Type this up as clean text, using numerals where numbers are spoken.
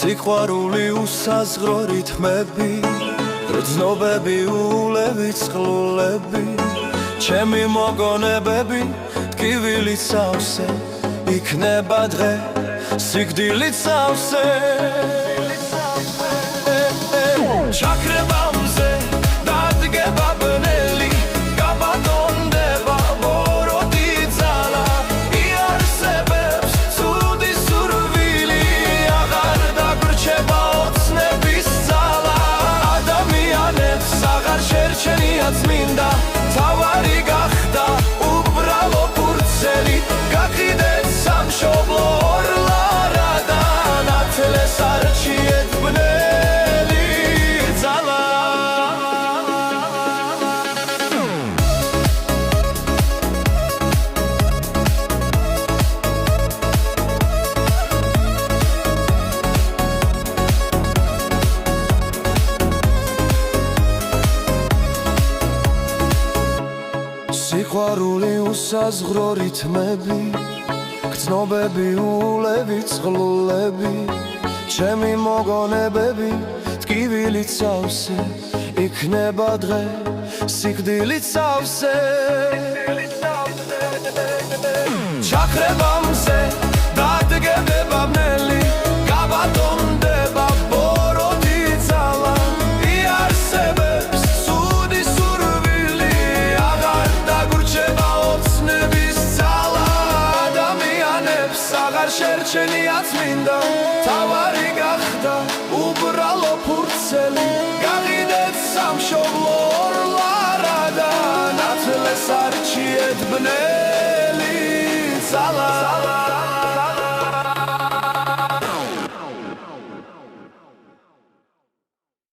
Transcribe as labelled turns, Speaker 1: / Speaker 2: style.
Speaker 1: სიყვარული უსაზღრო რითმები, გრძნობები, ულევი, წყლულები, ჩემი მოგონებები, ტკივილით სავსე, იქნება დღე, სიკვდილით სავსე. ჩაქრებამზე დადგება ბნელი, გაბატონდება ბოროტი ძალა, იარსებებს ცუდი სურვილი, აღარ დაგვრჩება ოცნების ძალა. ადამიანებს აღარ შერჩენია წმინდა, თავარი გახდა უბრალო ფურცელი, გაკიდეთ სამშობლო ორლარა და ნათლეს არჩიეთ ბნელი. სიყვარული უსაზღრო რითმები, გრძნობები, ულევი, წყლულები, ჩემი მოგონებები, ტკივილით სავსე, იქნება დღე, სიკვდილით სავსე. ჩაქრებამზე დადგება ბნელი, გაბატონდება ბოროტი ძალა, იარსებებს ცუდი სურვილი, აღარ დაგვრჩება ოცნების ძალა. ადამიანებს აღარ შერჩენია წმინდა, თავარი გახდა უბრალო ფურცელი, გაკიდეთ სამშობლო ორლარა და ნათლეს არჩიეთ ბნელი.